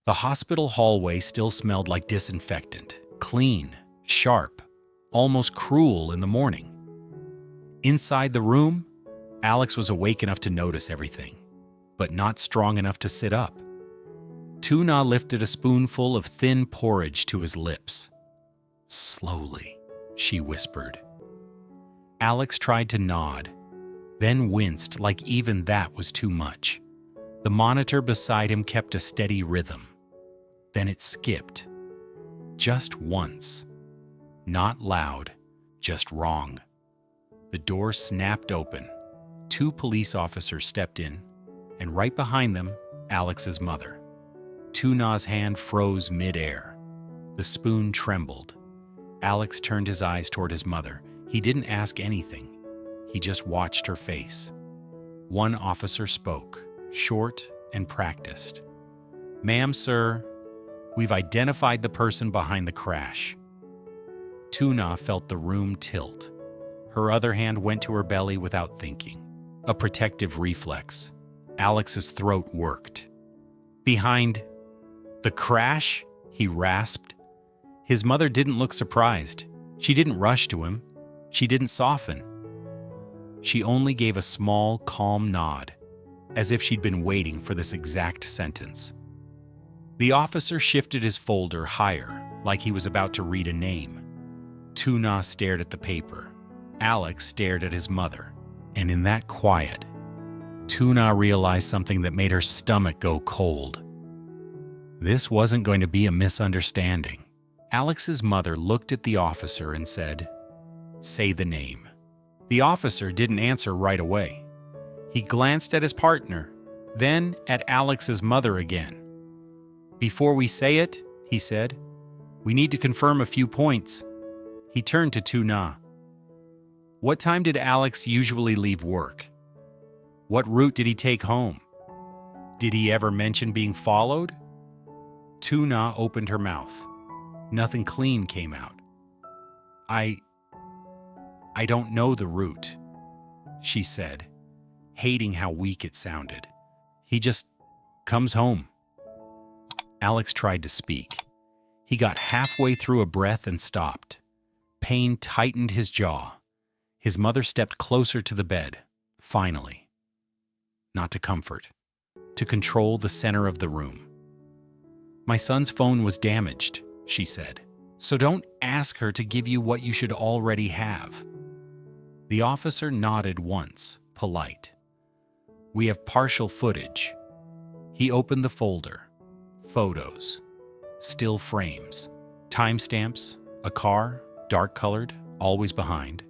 The hospital hallway still smelled like disinfectant, clean, sharp, almost cruel in the morning. Inside the room, Alex was awake enough to notice everything, but not strong enough to sit up. Tuna lifted a spoonful of thin porridge to his lips. "Slowly," she whispered. Alex tried to nod, then winced like even that was too much. The monitor beside him kept a steady rhythm. Then it skipped. Just once. Not loud, just wrong. The door snapped open. 2 police officers stepped in, and right behind them, Alex's mother. Tuna's hand froze mid-air. The spoon trembled. Alex turned his eyes toward his mother. He didn't ask anything. He just watched her face. One officer spoke, short and practiced. "Ma'am, sir, we've identified the person behind the crash." Tuna felt the room tilt. Her other hand went to her belly without thinking. A protective reflex. Alex's throat worked. "Behind the crash?" he rasped. His mother didn't look surprised. She didn't rush to him. She didn't soften. She only gave a small, calm nod, as if she'd been waiting for this exact sentence. The officer shifted his folder higher, like he was about to read a name. Tuna stared at the paper. Alex stared at his mother. And in that quiet, Tuna realized something that made her stomach go cold. This wasn't going to be a misunderstanding. Alex's mother looked at the officer and said, "Say the name." The officer didn't answer right away. He glanced at his partner, then at Alex's mother again. "Before we say it," he said, "we need to confirm a few points." He turned to Tuna. "What time did Alex usually leave work? What route did he take home? Did he ever mention being followed?" Tuna opened her mouth. Nothing clean came out. I don't know the route," she said, hating how weak it sounded. "He just comes home." Alex tried to speak. He got halfway through a breath and stopped. Pain tightened his jaw. His mother stepped closer to the bed, finally. Not to comfort, to control the center of the room. "My son's phone was damaged," she said, "so don't ask her to give you what you should already have." The officer nodded once, polite. "We have partial footage." He opened the folder. Photos. Still frames. Timestamps. A car, dark-colored, always behind.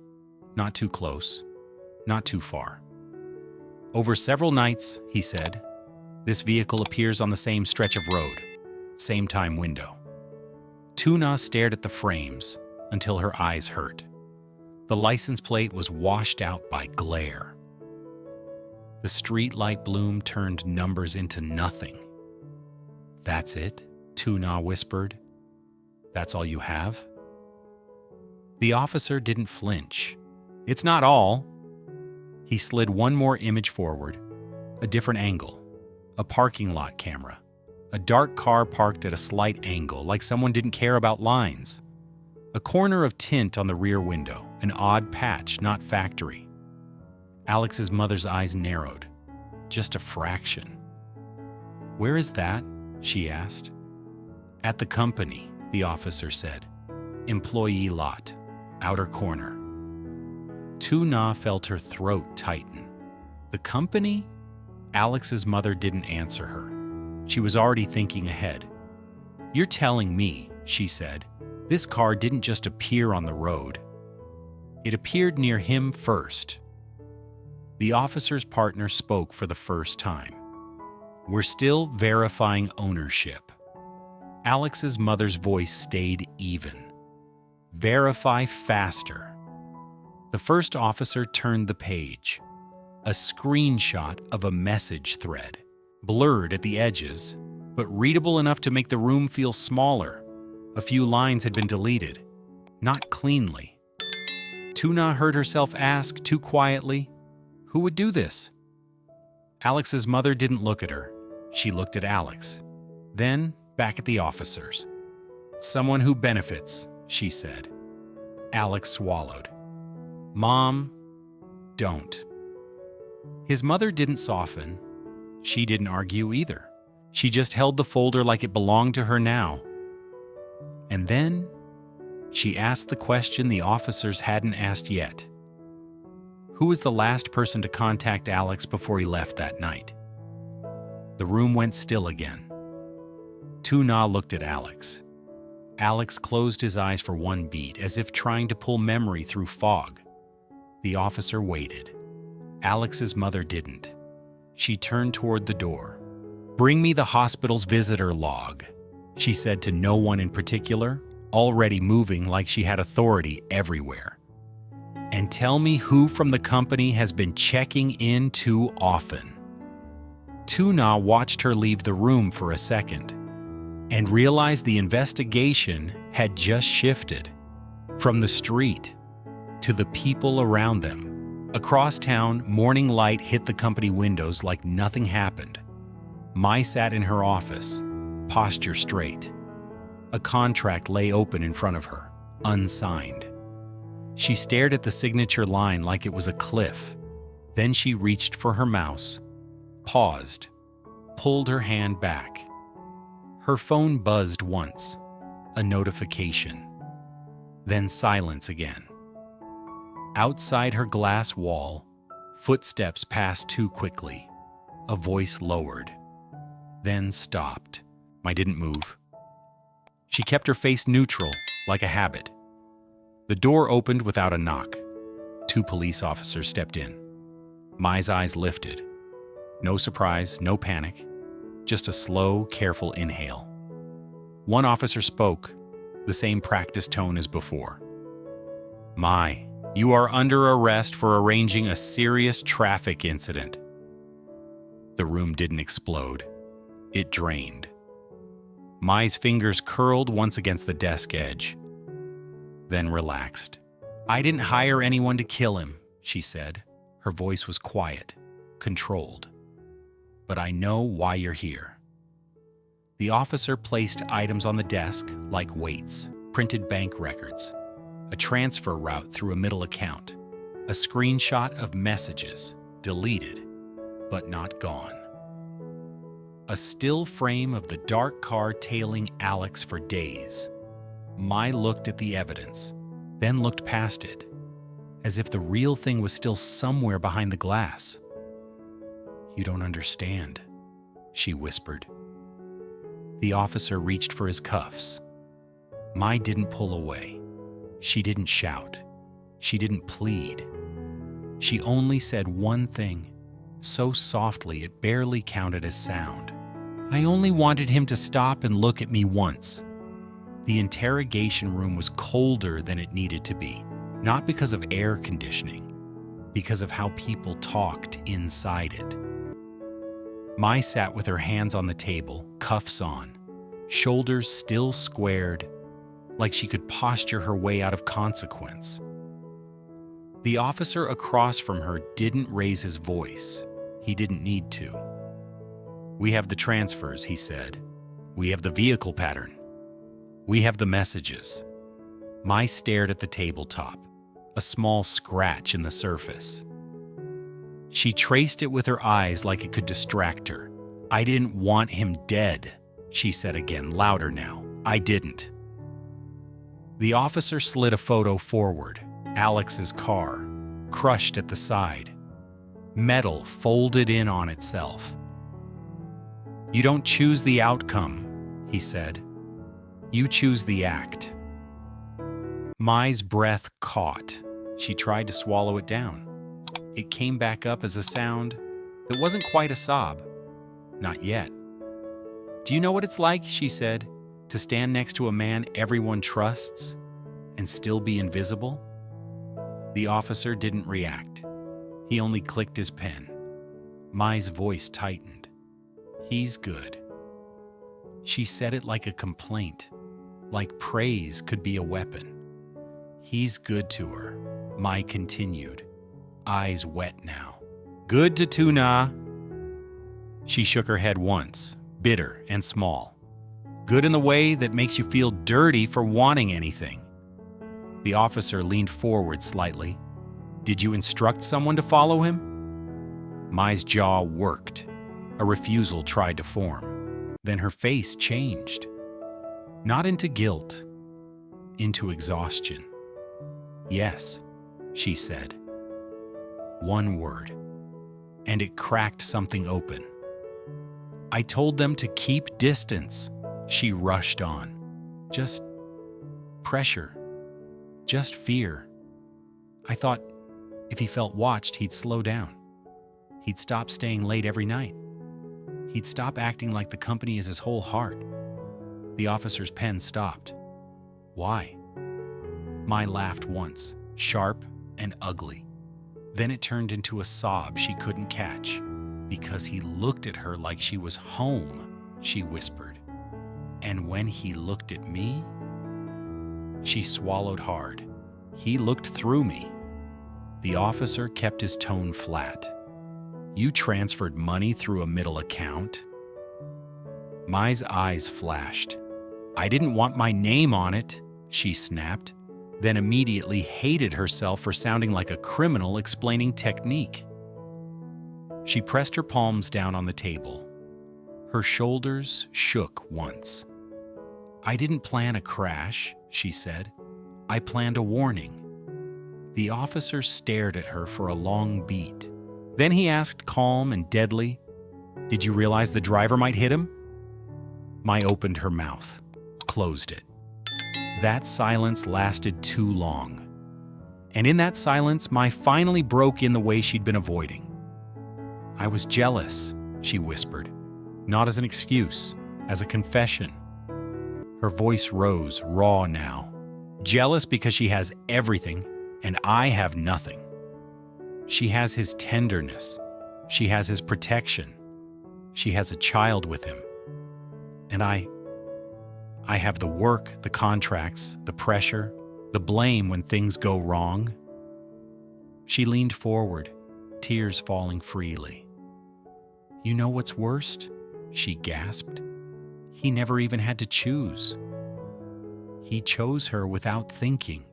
Not too close. Not too far. "Over several nights," he said, "this vehicle appears on the same stretch of road. Same time window." Tuna stared at the frames until her eyes hurt. The license plate was washed out by glare. The streetlight bloom turned numbers into nothing. "That's it?" Tuna whispered. "That's all you have?" The officer didn't flinch. "It's not all." He slid one more image forward, a different angle, a parking lot camera, a dark car parked at a slight angle like someone didn't care about lines. A corner of tint on the rear window, an odd patch, not factory. Alex's mother's eyes narrowed, just a fraction. "Where is that?" she asked. "At the company," the officer said. "Employee lot, outer corner." Tuna felt her throat tighten. "The company?" Alex's mother didn't answer her. She was already thinking ahead. "You're telling me," she said, "this car didn't just appear on the road. It appeared near him first." The officer's partner spoke for the first time. "We're still verifying ownership." Alex's mother's voice stayed even. "Verify faster." The first officer turned the page. A screenshot of a message thread, blurred at the edges, but readable enough to make the room feel smaller. A few lines had been deleted, not cleanly. Tuna heard herself ask too quietly, "Who would do this?" Alex's mother didn't look at her. She looked at Alex. Then, back at the officers. "Someone who benefits," she said. Alex swallowed. "Mom, don't." His mother didn't soften. She didn't argue either. She just held the folder like it belonged to her now. And then she asked the question the officers hadn't asked yet. Who was the last person to contact Alex before he left that night? The room went still again. Tuna looked at Alex. Alex closed his eyes for one beat, as if trying to pull memory through fog. The officer waited. Alex's mother didn't. She turned toward the door. "Bring me the hospital's visitor log," she said to no one in particular, already moving like she had authority everywhere. "And tell me who from the company has been checking in too often." Tuna watched her leave the room for a second and realized the investigation had just shifted from the street to the people around them. Across town, morning light hit the company windows like nothing happened. Mai sat in her office, posture straight. A contract lay open in front of her, unsigned. She stared at the signature line like it was a cliff. Then she reached for her mouse, paused, pulled her hand back. Her phone buzzed once, a notification. Then silence again. Outside her glass wall, footsteps passed too quickly. A voice lowered, then stopped. I didn't move. She kept her face neutral, like a habit. The door opened without a knock. 2 police officers stepped in. Mai's eyes lifted. No surprise, no panic, just a slow, careful inhale. One officer spoke, the same practiced tone as before. "Mai, you are under arrest for arranging a serious traffic incident." The room didn't explode. It drained. Mai's fingers curled once against the desk edge, then relaxed. "I didn't hire anyone to kill him," she said. Her voice was quiet, controlled. "But I know why you're here." The officer placed items on the desk like weights, printed bank records, a transfer route through a middle account, a screenshot of messages, deleted, but not gone. A still frame of the dark car tailing Alex for days. Mai looked at the evidence, then looked past it, as if the real thing was still somewhere behind the glass. "You don't understand," she whispered. The officer reached for his cuffs. Mai didn't pull away. She didn't shout. She didn't plead. She only said one thing, so softly it barely counted as sound. "I only wanted him to stop and look at me once." The interrogation room was colder than it needed to be, not because of air conditioning, because of how people talked inside it. Mai sat with her hands on the table, cuffs on, shoulders still squared, like she could posture her way out of consequence. The officer across from her didn't raise his voice. He didn't need to. "We have the transfers," he said. "We have the vehicle pattern. We have the messages." Mai stared at the tabletop, a small scratch in the surface. She traced it with her eyes like it could distract her. "I didn't want him dead," she said again, louder now. "I didn't." The officer slid a photo forward, Alex's car, crushed at the side. Metal folded in on itself. "You don't choose the outcome," he said. "You choose the act." Mai's breath caught. She tried to swallow it down. It came back up as a sound that wasn't quite a sob. Not yet. "Do you know what it's like," she said, "to stand next to a man everyone trusts and still be invisible?" The officer didn't react. He only clicked his pen. Mai's voice tightened. "He's good." She said it like a complaint, like praise could be a weapon. "He's good to her," Mai continued, eyes wet now. "Good to Tuna." She shook her head once, bitter and small. Good in the way that makes you feel dirty for wanting anything. The officer leaned forward slightly. Did you instruct someone to follow him? Mai's jaw worked. A refusal tried to form. Then her face changed. Not into guilt, into exhaustion. Yes, she said. One word, and it cracked something open. I told them to keep distance, she rushed on. Just pressure, just fear. I thought if he felt watched, he'd slow down. He'd stop staying late every night. He'd stop acting like the company is his whole heart. The officer's pen stopped. Why? Mai laughed once, sharp and ugly. Then it turned into a sob she couldn't catch. Because he looked at her like she was home, she whispered. And when he looked at me, she swallowed hard. He looked through me. The officer kept his tone flat. You transferred money through a middle account? Mai's eyes flashed. I didn't want my name on it, she snapped, then immediately hated herself for sounding like a criminal explaining technique. She pressed her palms down on the table. Her shoulders shook once. I didn't plan a crash, she said. I planned a warning. The officer stared at her for a long beat. Then he asked calm and deadly, Did you realize the driver might hit him? Mai opened her mouth, closed it. That silence lasted too long. And in that silence, Mai finally broke in the way she'd been avoiding. I was jealous, she whispered, not as an excuse, as a confession. Her voice rose, raw now. Jealous because she has everything, and I have nothing. She has his tenderness. She has his protection. She has a child with him. And I have the work, the contracts, the pressure, the blame when things go wrong. She leaned forward, tears falling freely. You know what's worst? She gasped. He never even had to choose. He chose her without thinking.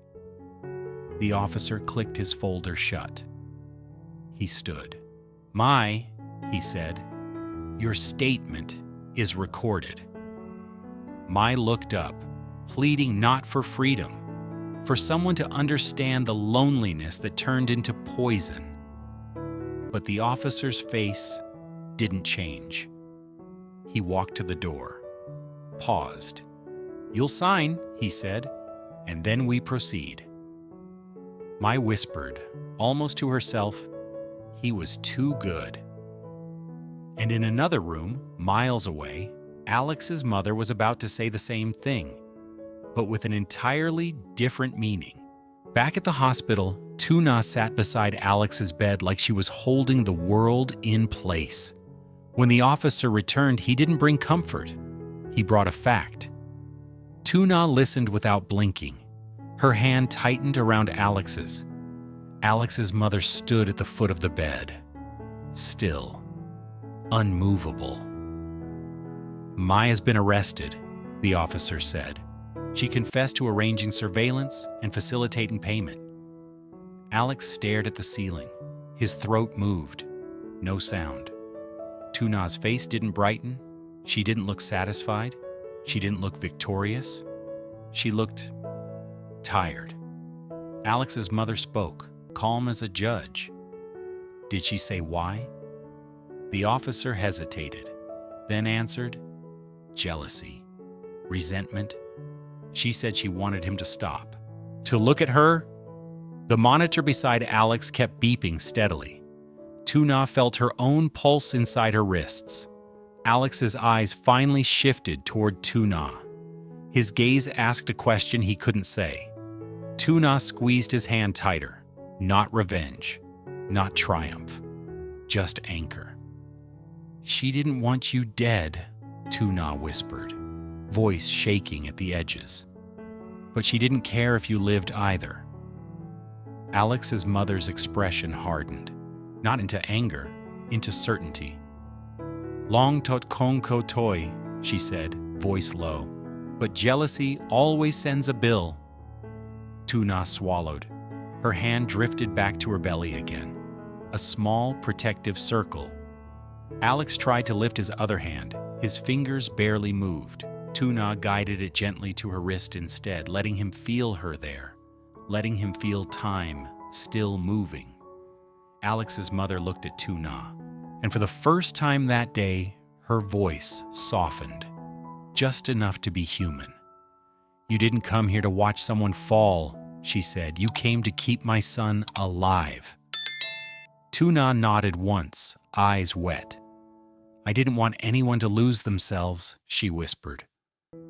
The officer clicked his folder shut. He stood. Mai, he said, your statement is recorded. Mai looked up, pleading not for freedom, for someone to understand the loneliness that turned into poison. But the officer's face didn't change. He walked to the door, paused. You'll sign, he said, and then we proceed. Mai whispered, almost to herself, he was too good. And in another room, miles away, Alex's mother was about to say the same thing, but with an entirely different meaning. Back at the hospital, Tuna sat beside Alex's bed like she was holding the world in place. When the officer returned, he didn't bring comfort. He brought a fact. Tuna listened without blinking. Her hand tightened around Alex's. Alex's mother stood at the foot of the bed, still, unmovable. Mai has been arrested, the officer said. She confessed to arranging surveillance and facilitating payment. Alex stared at the ceiling. His throat moved. No sound. Tuna's face didn't brighten. She didn't look satisfied. She didn't look victorious. She looked tired. Alex's mother spoke, calm as a judge. Did she say why? The officer hesitated, then answered, jealousy, resentment. She said she wanted him to stop. To look at her? The monitor beside Alex kept beeping steadily. Tuna felt her own pulse inside her wrists. Alex's eyes finally shifted toward Tuna. His gaze asked a question he couldn't say. Tuna squeezed his hand tighter. Not revenge, not triumph, just anchor. She didn't want you dead, Tuna whispered, voice shaking at the edges. But she didn't care if you lived either. Alex's mother's expression hardened, not into anger, into certainty. Long tot kong ko toi, she said, voice low. But jealousy always sends a bill. Tuna swallowed. Her hand drifted back to her belly again. A small, protective circle. Alex tried to lift his other hand. His fingers barely moved. Tuna guided it gently to her wrist instead, letting him feel her there, letting him feel time still moving. Alex's mother looked at Tuna, and for the first time that day, her voice softened, just enough to be human. "You didn't come here to watch someone fall," she said. "You came to keep my son alive." Tuna nodded once, eyes wet. "I didn't want anyone to lose themselves," she whispered.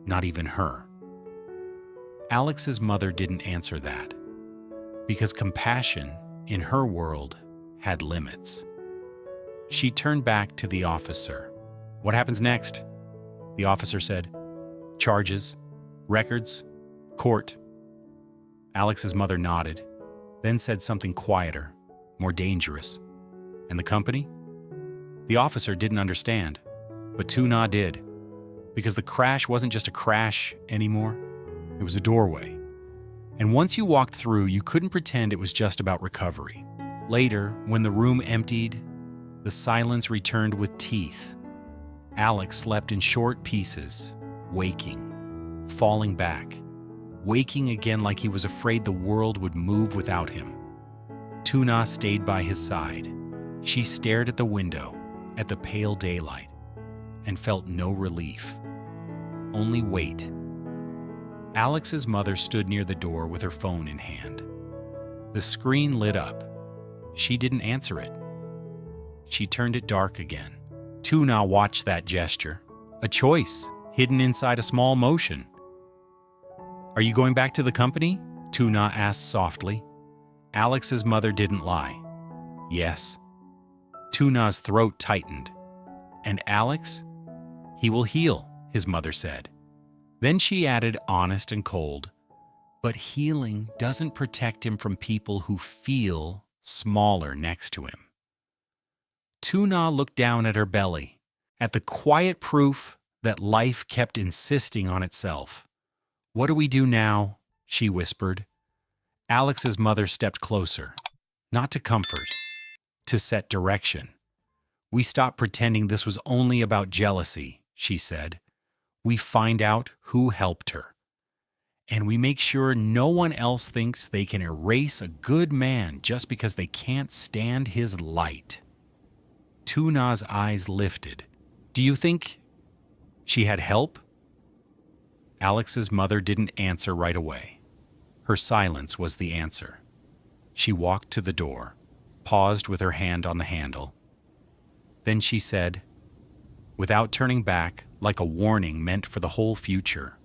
"Not even her." Alex's mother didn't answer that, because compassion, in her world, had limits. She turned back to the officer. "What happens next?" The officer said. "Charges, records, court." Alex's mother nodded, then said something quieter, more dangerous. "And the company?" The officer didn't understand, but Tuna did, because the crash wasn't just a crash anymore. It was a doorway. And once you walked through, you couldn't pretend it was just about recovery. Later, when the room emptied, the silence returned with teeth. Alex slept in short pieces, waking, falling back, waking again like he was afraid the world would move without him. Tuna stayed by his side. She stared at the window, at the pale daylight, and felt no relief, only weight. Alex's mother stood near the door with her phone in hand. The screen lit up. She didn't answer it. She turned it dark again. Tuna watched that gesture, a choice hidden inside a small motion. "Are you going back to the company?" Tuna asked softly. Alex's mother didn't lie. "Yes." Tuna's throat tightened. "And Alex? He will heal," his mother said. Then she added, honest and cold, "But healing doesn't protect him from people who feel smaller next to him." Tuna looked down at her belly, at the quiet proof that life kept insisting on itself. "What do we do now?" she whispered. Alex's mother stepped closer, not to comfort, to set direction. "We stop pretending this was only about jealousy," she said. "We find out who helped her. And we make sure no one else thinks they can erase a good man just because they can't stand his light." Tuna's eyes lifted. "Do you think she had help?" Alex's mother didn't answer right away. Her silence was the answer. She walked to the door, paused with her hand on the handle. Then she said, without turning back, like a warning meant for the whole future,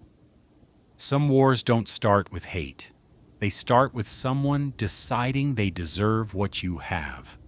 "Some wars don't start with hate. They start with someone deciding they deserve what you have."